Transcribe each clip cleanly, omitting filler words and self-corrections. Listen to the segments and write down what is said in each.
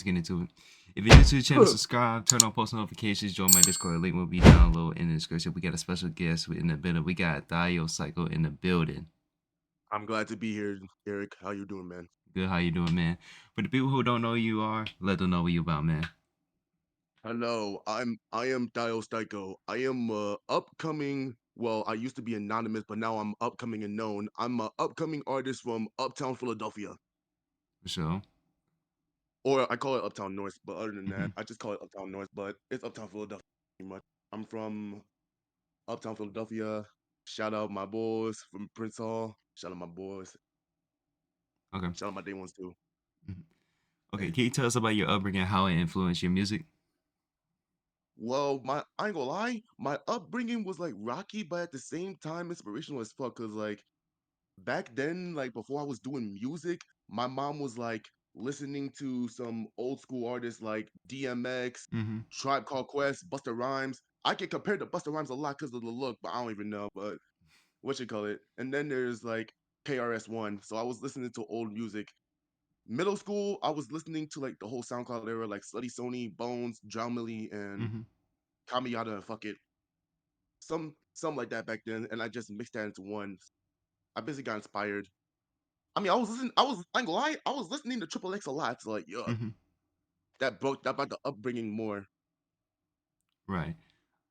get into it. If you're new to the channel, subscribe, turn on post notifications, join my Discord. Link will be down below in the description. We got a special guest in the building. We got Thyeostyco in the building. I'm glad to be here, Eric. How you doing, man? Good, how you doing, man? For the people who don't know who you are, let them know what you about, man. Hello, I am Thyeostyco. I am upcoming. Well, I used to be anonymous, but now I'm upcoming and known. I'm a upcoming artist from Uptown Philadelphia, For sure. or I call it Uptown North. But other than Hmm. that, I just call it Uptown North. But it's Uptown Philadelphia, pretty much. I'm from Uptown Philadelphia. Shout out my boys from Prince Hall. Shout out my boys. Okay. Shout out my day ones too. Mhm. Okay, Hey. can you tell us about your upbringing, how it influenced your music? Well, I ain't gonna lie, my upbringing was like rocky, but at the same time inspirational as fuck. Cause like back then, like before I was doing music, my mom was like listening to some old school artists like DMX, Mm-hmm. Tribe Called Quest, Busta Rhymes. I get compared to Busta Rhymes a lot because of the look, but I don't even know. But what you call it? And then there's like KRS-One. So I was listening to old music. Middle school, I was listening to like the whole SoundCloud era, like Slutty Sony, Bones, Drown Millie, and Mm-hmm. Kamiyata and fuck it. Some like that back then, and I just mixed that into one. I basically got inspired. I mean, I ain't gonna lie, I was listening to Triple X a lot. So like, yeah, Mm-hmm. that about the upbringing more. Right.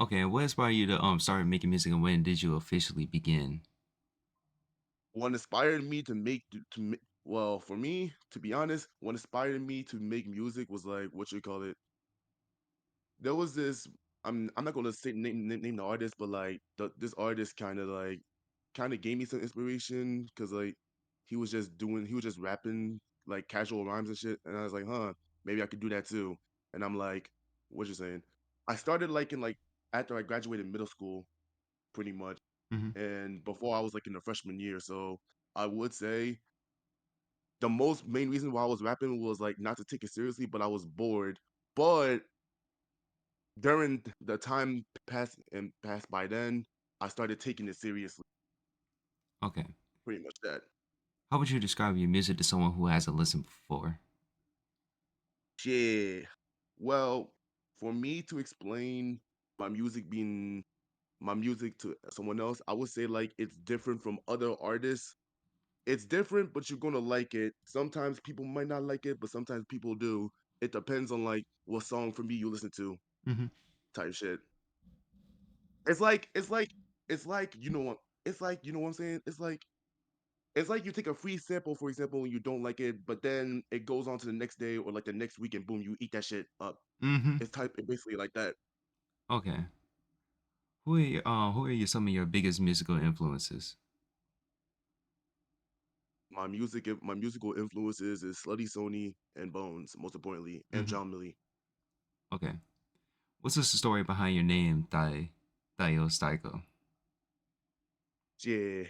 Okay, and what inspired you to start making music, and when did you officially begin? What inspired me to well, for me, to be honest, what inspired me to make music was like what you call it. There was this. I'm not gonna say name the artist, but like this artist kind of gave me some inspiration because like he was just rapping like casual rhymes and shit, and I was like, huh, maybe I could do that too. And I'm like, what you saying? I started like in like after I graduated middle school, pretty much, Mm-hmm. and before I was like in the freshman year. So I would say the most main reason why I was rapping was like not to take it seriously, but I was bored. But during the time passed by then, I started taking it seriously. Okay. Pretty much that. How would you describe your music to someone who hasn't listened before? Yeah. Well, for me to explain my music being my music to someone else, I would say like it's different from other artists. It's different, but you're gonna like it. Sometimes people might not like it, but sometimes people do. It depends on like what song from me you listen to, Mm-hmm. type shit. It's like you know what you know what I'm saying? It's like you take a free sample, for example, and you don't like it, but then it goes on to the next day or like the next week, and boom, you eat that shit up. Mm-hmm. It's basically like that. Okay. Who are your, some of your biggest musical influences? My musical influences is Slutty Sony and Bones, most importantly, and Mm-hmm. John Millie. Okay. What's the story behind your name, Thyeostyco? Yeah,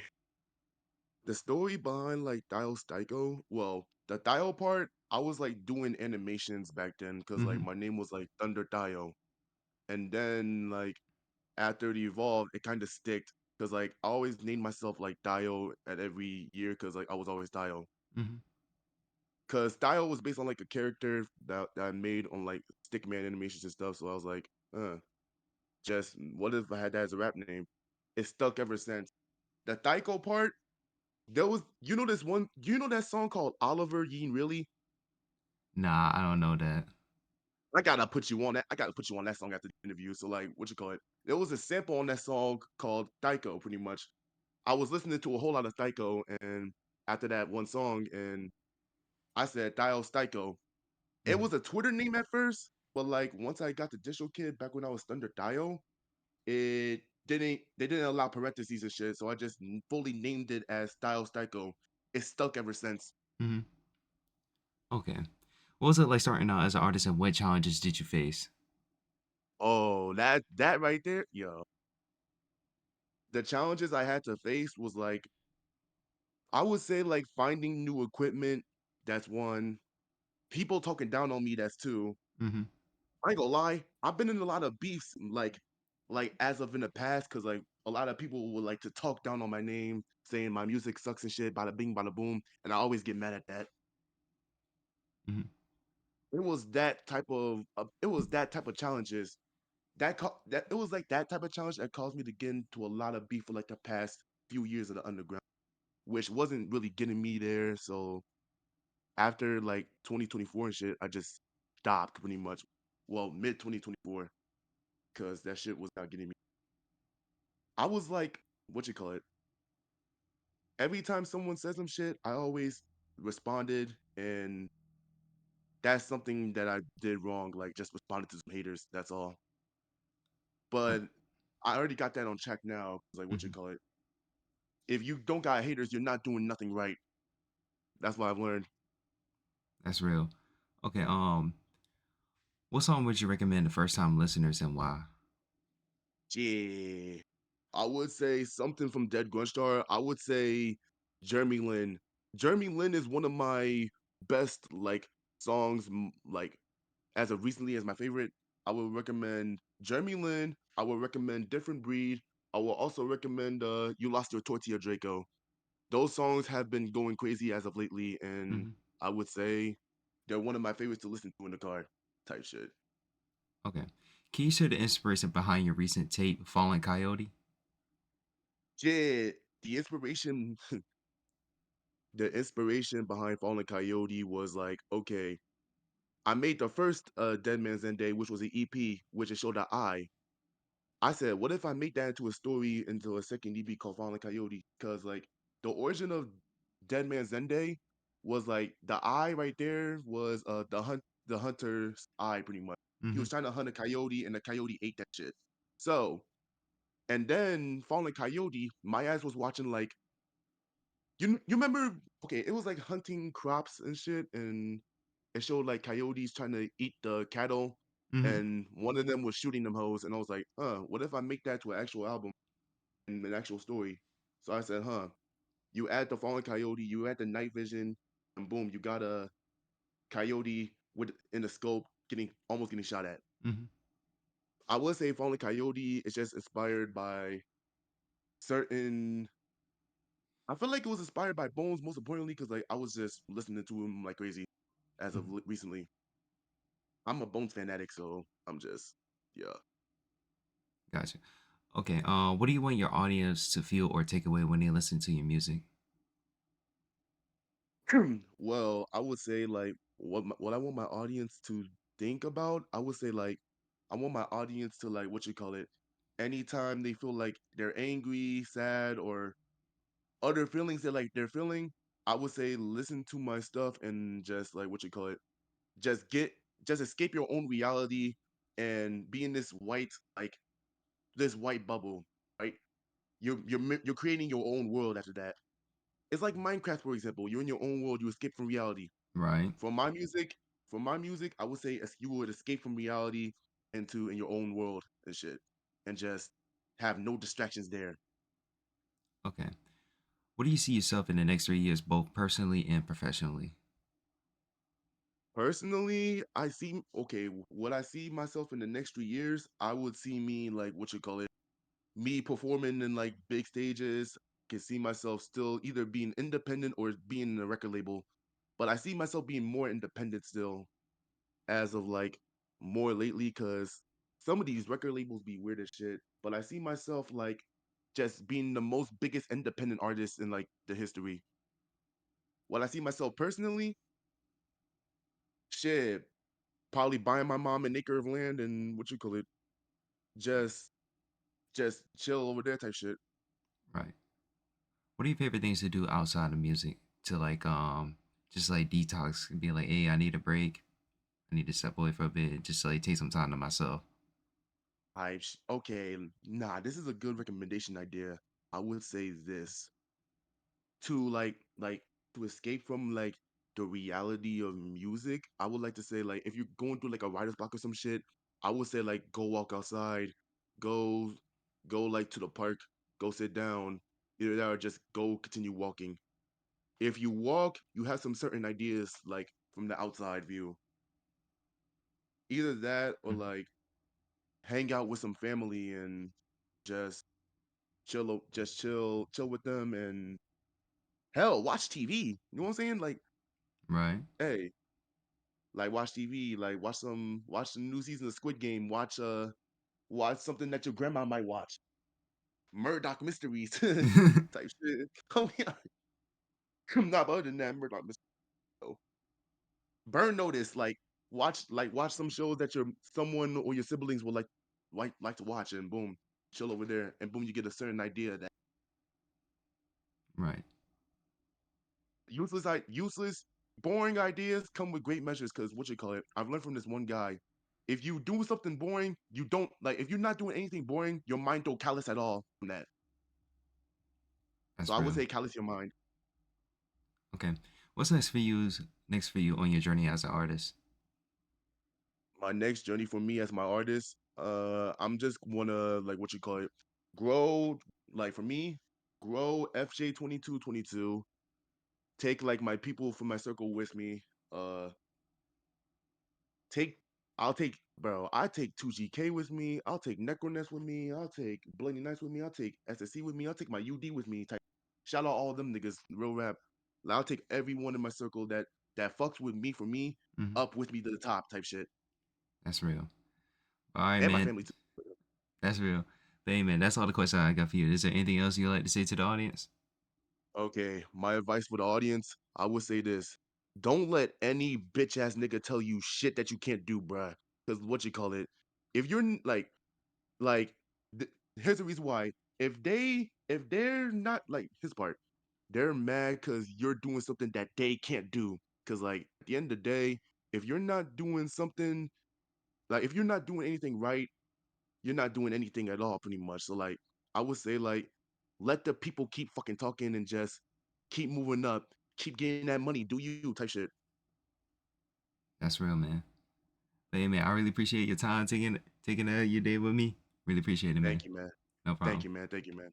the story behind like Dial Styco, well, the Dial part, I was like doing animations back then because like Mm-hmm. my name was like Thunder Dio, and then like after it evolved, it kind of sticked because like I always named myself like Dio at every year because like I was always Dio. Mm-hmm. Because Dio was based on like a character that I made on like Stickman animations and stuff. So I was like, just what if I had that as a rap name? It stuck ever since. The Taiko part, there was you know that song called Oliver Yeen Really? Nah, I don't know that. I gotta put you on that. I gotta put you on that song after the interview. So like what you call it? There was a sample on that song called Taiko, pretty much. I was listening to a whole lot of Taiko and after that one song and I said Dio Styco. It Mm-hmm. was a Twitter name at first, but like once I got the DistroKid back when I was under Dio, it didn't they didn't allow parentheses and shit, so I just fully named it as Style Styco. It's stuck ever since. Mm-hmm. Okay. What was it like starting out as an artist, and what challenges did you face? Oh, that right there, yo. The challenges I had to face was like I would say like finding new equipment. That's one. People talking down on me. That's two. Mm-hmm. I ain't gonna lie. I've been in a lot of beefs, like as of in the past, because like a lot of people would like to talk down on my name, saying my music sucks and shit, bada bing, bada boom, and I always get mad at that. Mm-hmm. it was that type of challenges that it was like that type of challenge that caused me to get into a lot of beef for like the past few years of the underground, which wasn't really getting me there. So after like 2024 and shit, I just stopped pretty much. Well, mid 2024, because that shit was not getting me. I was like, what you call it? Every time someone says some shit, I always responded, and that's something that I did wrong. Like just responded to some haters. That's all. Uh, But I already got that on check now. Like what you mhm. call it? If you don't got haters, you're not doing nothing right. That's what I've learned. That's real. Okay. What song would you recommend to first time listeners and why? Yeah. I would say something from Dead Gunstar. I would say Jeremy Lin. Jeremy Lin is one of my best like songs like as of recently as my favorite. I would recommend Jeremy Lin. I would recommend Different Breed. I will also recommend You Lost Your Tortilla Draco. Those songs have been going crazy as of lately, and Hmm. I would say they're one of my favorites to listen to in the car type shit. Okay. Can you share the inspiration behind your recent tape, Fallen Coyote? Yeah, the inspiration the inspiration behind Fallen Coyote was like, okay, I made the first Dead Man's End Day, which was an EP, which it showed the eye. I said, what if I make that into a story into a second EP called Fallen Coyote? Because like the origin of Dead Man's Day was like the eye right there was the hunter's eye pretty much. He Hmm. was trying to hunt a coyote and the coyote ate that shit. So and then Fallen Coyote, my ass was watching like you remember okay, it was like hunting crops and shit, and it showed like coyotes trying to eat the cattle, Hmm. and one of them was shooting them hoes, and I was like, what if I make that to an actual album and an actual story? So I said, you add the fallen coyote, you add the night vision, and boom, you got a coyote with in the scope getting shot at. Hmm. I would say fallen coyote is just inspired by certain I feel like it was inspired by Bones most importantly because like I was just listening to him like crazy as of Hmm. recently. I'm a Bones fanatic, so I'm just yeah. Gotcha. Okay. What do you want your audience to feel or take away when they listen to your music? Well, I would say like what I want my audience to think about. I would say like I want my audience to like what you call it. Anytime they feel like they're angry, sad, or other feelings that like they're feeling, I would say listen to my stuff and just like what you call it. Just get just escape your own reality and be in this white bubble, right? You're creating your own world after that. It's like Minecraft, for example. You're in your own world. You escape from reality. Right. For my music, for my music, I would say you would escape from reality into in your own world and shit, and just have no distractions there. Okay. What do you see yourself in the next 3 years, both personally and professionally? Personally, I see okay. What I see myself in the next 3 years, I would see me like what you call it, me performing in like big stages. Can see myself still either being independent or being in a record label, but I see myself being more independent still as of like more lately because some of these record labels be weird as shit. But I see myself like just being the most biggest independent artist in like the history. What I see myself personally, shit, probably buying my mom an acre of land and what you call it, just just chill over there type shit. Right. What are your favorite things to do outside of music to like just like detox and be like, hey, I need a break. I need to step away for a bit, just like take some time to myself. Okay, nah, this is a good recommendation idea. I would say this to to escape from like the reality of music. I would like to say like if you're going through like a writer's block or some shit, I would say like go walk outside, go go like to the park, go sit down, either that or just go continue walking. If you walk, you have some certain ideas like from the outside view. Either that or Mhm. like hang out with some family and just chill with them and hell watch TV. You know what I'm saying? Like, Right. hey, like watch TV, like watch the new season of Squid Game, watch something that your grandma might watch. Murdoch Mysteries type shit. Oh yeah. Not other than that, Murdoch Mysteries. Though. Burn Notice, watch some shows that your someone or your siblings will like to watch, and boom, chill over there, and boom, you get a certain idea that Right. useless, boring ideas come with great measures. Because what you call it, I've learned from this one guy. If you do something boring, you don't like. If you're not doing anything boring, your mind don't callous at all from that. So That's I would real. say callous your mind. Okay. What's next for you on your journey as an artist? My next journey for me as my artist, I'm just wanna like what you call it, grow. Like for me, grow FJ 2222. Take like my people from my circle with me. Uh, take I'll take bro. I take 2GK with me. I'll take Necronest with me. I'll take Bloody Nights with me. I'll take SSC with me. I'll take my UD with me. Type. Shout out all them niggas. Real rap. Like, I'll take everyone in my circle that fucks with me for me Hmm. up with me to the top type shit. That's real. All right, And my man. family too. That's real. But hey, man, that's all the questions I got for you. Is there anything else you'd like to say to the audience? Okay, my advice for the audience, I would say this. Don't let any bitch ass nigga tell you shit that you can't do, bruh. Because what you call it, if you're like, here's the reason why. If they're not like his part, they're mad because you're doing something that they can't do. Because like at the end of the day, if you're not doing something, like if you're not doing anything right, you're not doing anything at all, pretty much. So like, I would say like, let the people keep fucking talking and just keep moving up, keep getting that money, do you type shit. That's real, man. But hey, man, I really appreciate your time taking your day with me. Really appreciate it, man. Thank you, man. No Thank problem. you, man. Thank you, man.